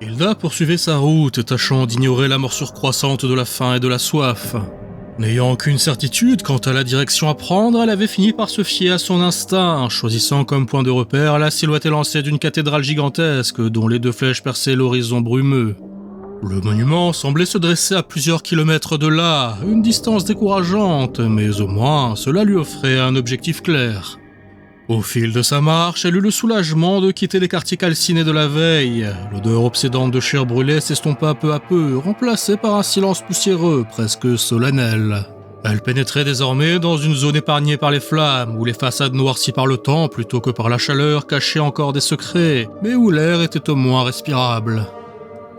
Hilda poursuivait sa route, tâchant d'ignorer la morsure croissante de la faim et de la soif. N'ayant aucune certitude quant à la direction à prendre, elle avait fini par se fier à son instinct, choisissant comme point de repère la silhouette élancée d'une cathédrale gigantesque dont les deux flèches perçaient l'horizon brumeux. Le monument semblait se dresser à plusieurs kilomètres de là, une distance décourageante, mais au moins cela lui offrait un objectif clair. Au fil de sa marche, elle eut le soulagement de quitter les quartiers calcinés de la veille. L'odeur obsédante de chair brûlée s'estompa peu à peu, remplacée par un silence poussiéreux, presque solennel. Elle pénétrait désormais dans une zone épargnée par les flammes, où les façades noircies par le temps plutôt que par la chaleur cachaient encore des secrets, mais où l'air était au moins respirable.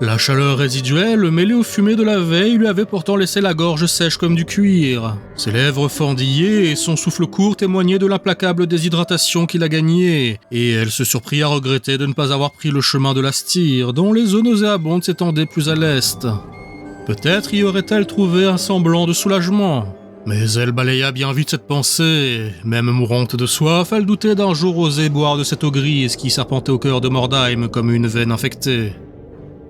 La chaleur résiduelle, mêlée aux fumées de la veille, lui avait pourtant laissé la gorge sèche comme du cuir. Ses lèvres fendillaient et son souffle court témoignait de l'implacable déshydratation qu'il a gagnée, et elle se surprit à regretter de ne pas avoir pris le chemin de la Styre, dont les eaux nauséabondes s'étendaient plus à l'est. Peut-être y aurait-elle trouvé un semblant de soulagement. Mais elle balaya bien vite cette pensée. Même mourante de soif, elle doutait d'un jour oser boire de cette eau grise qui serpentait au cœur de Mordheim comme une veine infectée.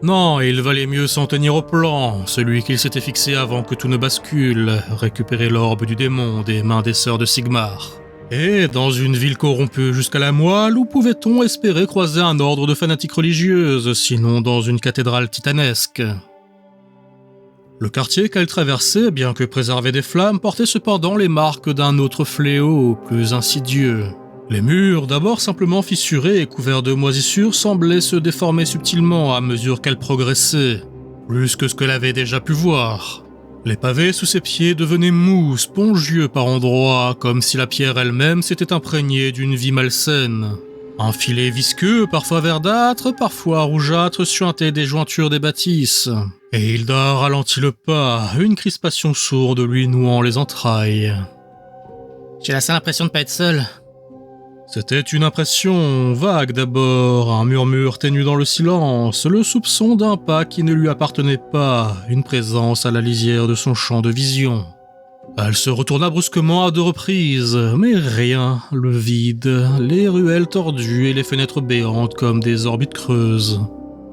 Non, il valait mieux s'en tenir au plan, celui qu'il s'était fixé avant que tout ne bascule, récupérer l'orbe du démon des mains des sœurs de Sigmar. Et dans une ville corrompue jusqu'à la moelle, où pouvait-on espérer croiser un ordre de fanatiques religieuses, sinon dans une cathédrale titanesque ? Le quartier qu'elle traversait, bien que préservé des flammes, portait cependant les marques d'un autre fléau, plus insidieux. Les murs, d'abord simplement fissurés et couverts de moisissures, semblaient se déformer subtilement à mesure qu'elle progressait, plus que ce qu'elle avait déjà pu voir. Les pavés sous ses pieds devenaient mous, spongieux par endroits, comme si la pierre elle-même s'était imprégnée d'une vie malsaine. Un filet visqueux, parfois verdâtre, parfois rougeâtre, suintait des jointures des bâtisses. Et Hilda ralentit le pas, une crispation sourde lui nouant les entrailles. « J'ai la seule impression de pas être seule. » C'était une impression vague d'abord, un murmure ténu dans le silence, le soupçon d'un pas qui ne lui appartenait pas, une présence à la lisière de son champ de vision. Elle se retourna brusquement à 2 reprises, mais rien, le vide, les ruelles tordues et les fenêtres béantes comme des orbites creuses.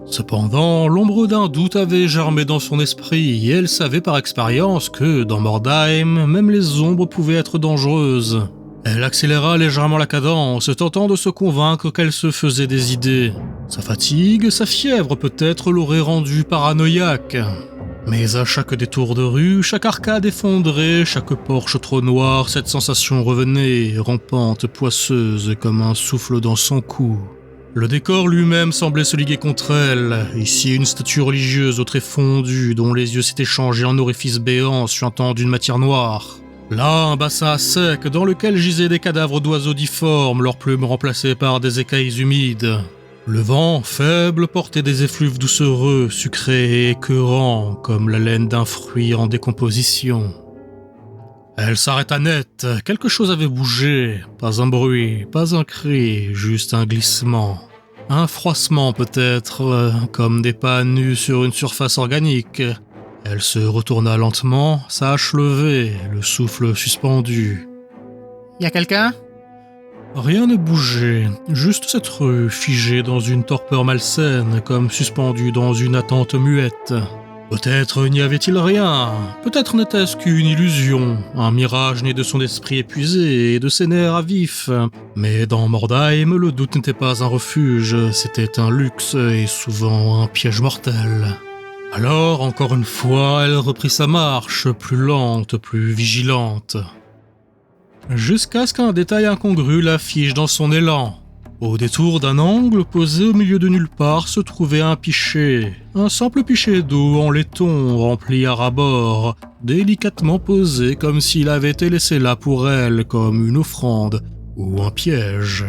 Cependant, l'ombre d'un doute avait germé dans son esprit et elle savait par expérience que, dans Mordheim, même les ombres pouvaient être dangereuses. Elle accéléra légèrement la cadence, tentant de se convaincre qu'elle se faisait des idées. Sa fatigue, sa fièvre peut-être l'auraient rendue paranoïaque. Mais à chaque détour de rue, chaque arcade effondrée, chaque porche trop noire, cette sensation revenait, rampante, poisseuse, comme un souffle dans son cou. Le décor lui-même semblait se liguer contre elle. Ici, une statue religieuse aux traits fondus, dont les yeux s'étaient changés en orifices béants suintant d'une matière noire. Là, un bassin à sec dans lequel gisaient des cadavres d'oiseaux difformes, leurs plumes remplacées par des écailles humides. Le vent, faible, portait des effluves doucereux, sucrés et écœurants, comme la laine d'un fruit en décomposition. Elle s'arrêta net, quelque chose avait bougé, pas un bruit, pas un cri, juste un glissement. Un froissement peut-être, comme des pas nus sur une surface organique. Elle se retourna lentement, sa hache levée, le souffle suspendu. « Y a quelqu'un ?» Rien ne bougeait, juste cette rue figée dans une torpeur malsaine, comme suspendue dans une attente muette. Peut-être n'y avait-il rien, peut-être n'était-ce qu'une illusion, un mirage né de son esprit épuisé et de ses nerfs à vif. Mais dans Mordheim, le doute n'était pas un refuge, c'était un luxe et souvent un piège mortel. Alors, encore une fois, elle reprit sa marche, plus lente, plus vigilante. Jusqu'à ce qu'un détail incongru la fige dans son élan. Au détour d'un angle, posé au milieu de nulle part, se trouvait un pichet. Un simple pichet d'eau en laiton, rempli à ras-bord, délicatement posé comme s'il avait été laissé là pour elle, comme une offrande ou un piège.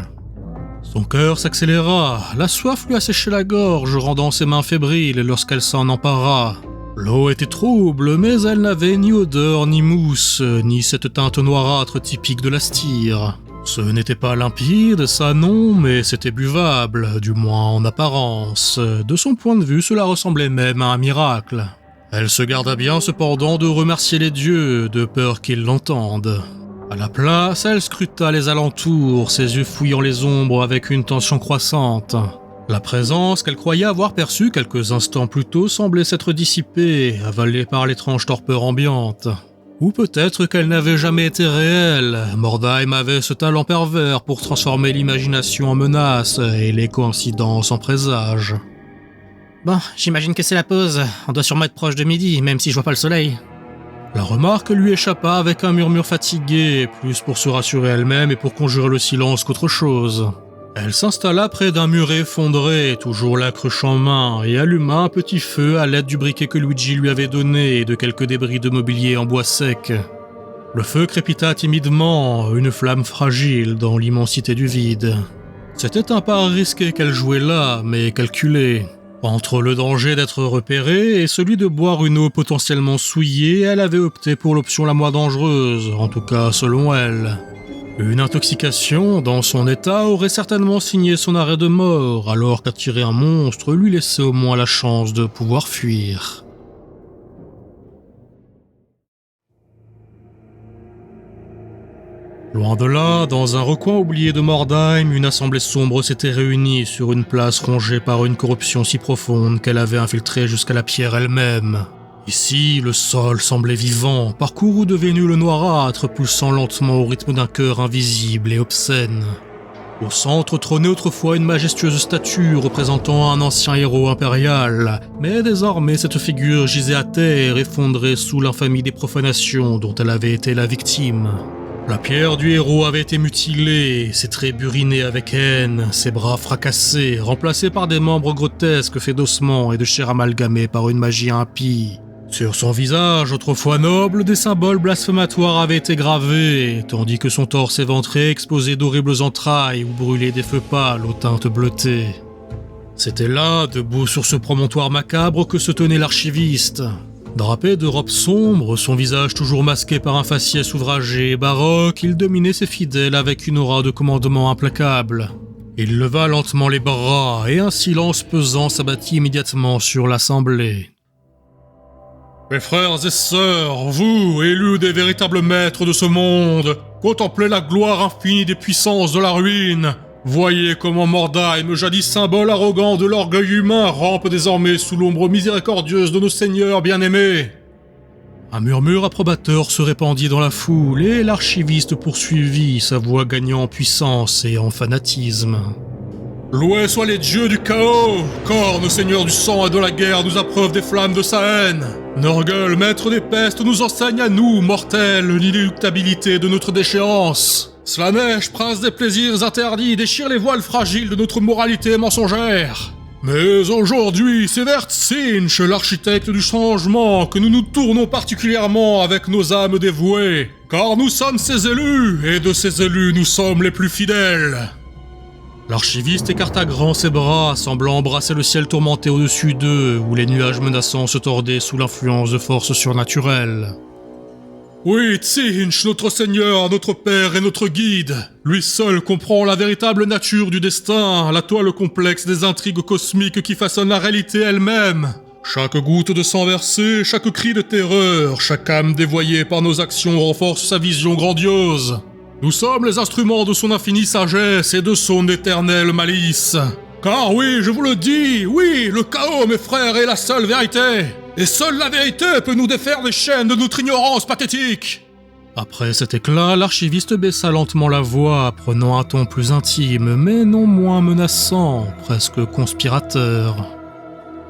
Son cœur s'accéléra, la soif lui asséchait la gorge, rendant ses mains fébriles lorsqu'elle s'en empara. L'eau était trouble, mais elle n'avait ni odeur ni mousse, ni cette teinte noirâtre typique de la Styre. Ce n'était pas limpide, ça non, mais c'était buvable, du moins en apparence. De son point de vue, cela ressemblait même à un miracle. Elle se garda bien cependant de remercier les dieux, de peur qu'ils l'entendent. À la place, elle scruta les alentours, ses yeux fouillant les ombres avec une tension croissante. La présence qu'elle croyait avoir perçue quelques instants plus tôt semblait s'être dissipée, avalée par l'étrange torpeur ambiante. Ou peut-être qu'elle n'avait jamais été réelle. Mordheim avait ce talent pervers pour transformer l'imagination en menace et les coïncidences en présages. Bon, j'imagine que c'est la pause. On doit sûrement être proche de midi, même si je vois pas le soleil. La remarque lui échappa avec un murmure fatigué, plus pour se rassurer elle-même et pour conjurer le silence qu'autre chose. Elle s'installa près d'un mur effondré, toujours la cruche en main, et alluma un petit feu à l'aide du briquet que Luigi lui avait donné et de quelques débris de mobilier en bois sec. Le feu crépita timidement, une flamme fragile dans l'immensité du vide. C'était un pari risqué qu'elle jouait là, mais calculé. Entre le danger d'être repérée et celui de boire une eau potentiellement souillée, elle avait opté pour l'option la moins dangereuse, en tout cas selon elle. Une intoxication, dans son état, aurait certainement signé son arrêt de mort, alors qu'attirer un monstre lui laissait au moins la chance de pouvoir fuir. Loin de là, dans un recoin oublié de Mordheim, une assemblée sombre s'était réunie sur une place rongée par une corruption si profonde qu'elle avait infiltré jusqu'à la pierre elle-même. Ici, le sol semblait vivant, parcouru de vénules noirâtres pulsant lentement au rythme d'un cœur invisible et obscène. Au centre trônait autrefois une majestueuse statue représentant un ancien héros impérial, mais désormais cette figure gisait à terre, effondrée sous l'infamie des profanations dont elle avait été la victime. La pierre du héros avait été mutilée, ses traits burinés avec haine, ses bras fracassés, remplacés par des membres grotesques faits d'ossements et de chair amalgamée par une magie impie. Sur son visage, autrefois noble, des symboles blasphématoires avaient été gravés, tandis que son torse éventré exposait d'horribles entrailles ou brûlait des feux pâles aux teintes bleutées. C'était là, debout sur ce promontoire macabre, que se tenait l'archiviste. Drapé de robes sombres, son visage toujours masqué par un faciès ouvragé et baroque, il dominait ses fidèles avec une aura de commandement implacable. Il leva lentement les bras, et un silence pesant s'abattit immédiatement sur l'assemblée. Mes frères et sœurs, vous, élus des véritables maîtres de ce monde, contemplez la gloire infinie des puissances de la ruine. Voyez comment Mordheim, jadis symbole arrogant de l'orgueil humain, rampe désormais sous l'ombre miséricordieuse de nos seigneurs bien-aimés. Un murmure approbateur se répandit dans la foule et l'archiviste poursuivit, sa voix gagnant en puissance et en fanatisme. Loués soient les dieux du chaos, Khorne, seigneur du sang et de la guerre, nous appreuve des flammes de sa haine. Norgul, maître des pestes, nous enseigne à nous, mortels, l'inéluctabilité de notre déchéance. Slanesh, prince des plaisirs interdits, déchire les voiles fragiles de notre moralité mensongère. Mais aujourd'hui, c'est vers Tzeentch, l'architecte du changement, que nous nous tournons particulièrement avec nos âmes dévouées, car nous sommes ses élus, et de ces élus nous sommes les plus fidèles. L'archiviste écarta grand ses bras, semblant embrasser le ciel tourmenté au-dessus d'eux, où les nuages menaçants se tordaient sous l'influence de forces surnaturelles. Oui, Tzeentch, notre seigneur, notre père et notre guide. Lui seul comprend la véritable nature du destin, la toile complexe des intrigues cosmiques qui façonnent la réalité elle-même. Chaque goutte de sang versée, chaque cri de terreur, chaque âme dévoyée par nos actions renforce sa vision grandiose. Nous sommes les instruments de son infinie sagesse et de son éternelle malice. Car oui, je vous le dis, oui, le chaos, mes frères, est la seule vérité. Et seule la vérité peut nous défaire des chaînes de notre ignorance pathétique. Après cet éclat, l'archiviste baissa lentement la voix, prenant un ton plus intime, mais non moins menaçant, presque conspirateur.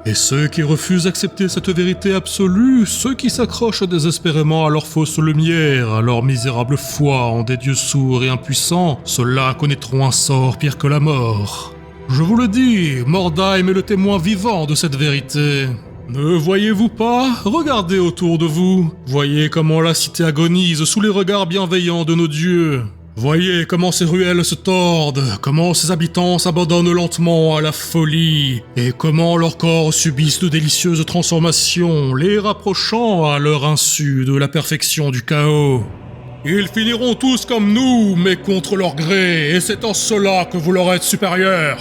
Et ceux qui refusent d'accepter cette vérité absolue, ceux qui s'accrochent désespérément à leur fausse lumière, à leur misérable foi en des dieux sourds et impuissants, ceux-là connaîtront un sort pire que la mort. Je vous le dis, Mordheim est le témoin vivant de cette vérité. Ne voyez-vous pas? Regardez autour de vous. Voyez comment la cité agonise sous les regards bienveillants de nos dieux. Voyez comment ces ruelles se tordent, comment ses habitants s'abandonnent lentement à la folie, et comment leurs corps subissent de délicieuses transformations, les rapprochant à leur insu de la perfection du chaos. Ils finiront tous comme nous, mais contre leur gré, et c'est en cela que vous leur êtes supérieurs.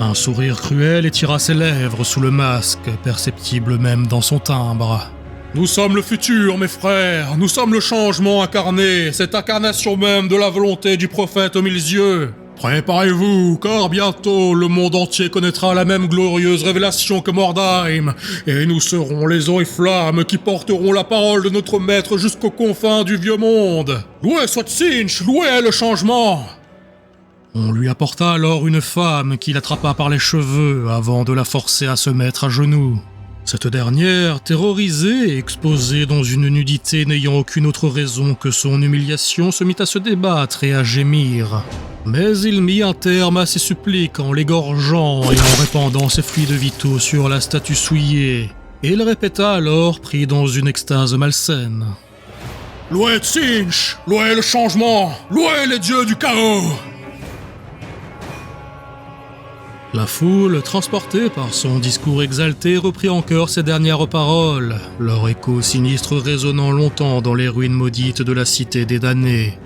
Un sourire cruel étira ses lèvres sous le masque, perceptible même dans son timbre. Nous sommes le futur, mes frères, nous sommes le changement incarné, cette incarnation même de la volonté du prophète aux 1000 yeux. Préparez-vous, car bientôt le monde entier connaîtra la même glorieuse révélation que Mordheim, et nous serons les oriflammes qui porteront la parole de notre maître jusqu'aux confins du vieux monde. Loué soit Tzeentch, loué le changement. On lui apporta alors une femme qui l'attrapa par les cheveux avant de la forcer à se mettre à genoux. Cette dernière, terrorisée et exposée dans une nudité n'ayant aucune autre raison que son humiliation, se mit à se débattre et à gémir. Mais il mit un terme à ses suppliques en l'égorgeant et en répandant ses fluides vitaux sur la statue souillée. Et il répéta alors, pris dans une extase malsaine. « Loué Tzeentch, loué le changement, loué les dieux du chaos !» La foule, transportée par son discours exalté, reprit en chœur ces dernières paroles, leur écho sinistre résonnant longtemps dans les ruines maudites de la cité des damnés.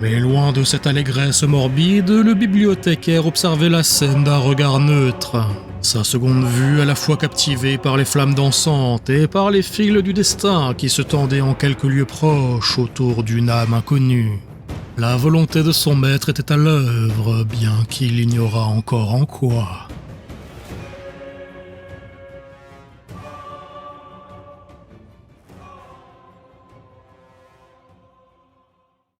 Mais loin de cette allégresse morbide, le bibliothécaire observait la scène d'un regard neutre. Sa seconde vue à la fois captivée par les flammes dansantes et par les fils du destin qui se tendaient en quelques lieux proches autour d'une âme inconnue. La volonté de son maître était à l'œuvre, bien qu'il ignorât encore en quoi.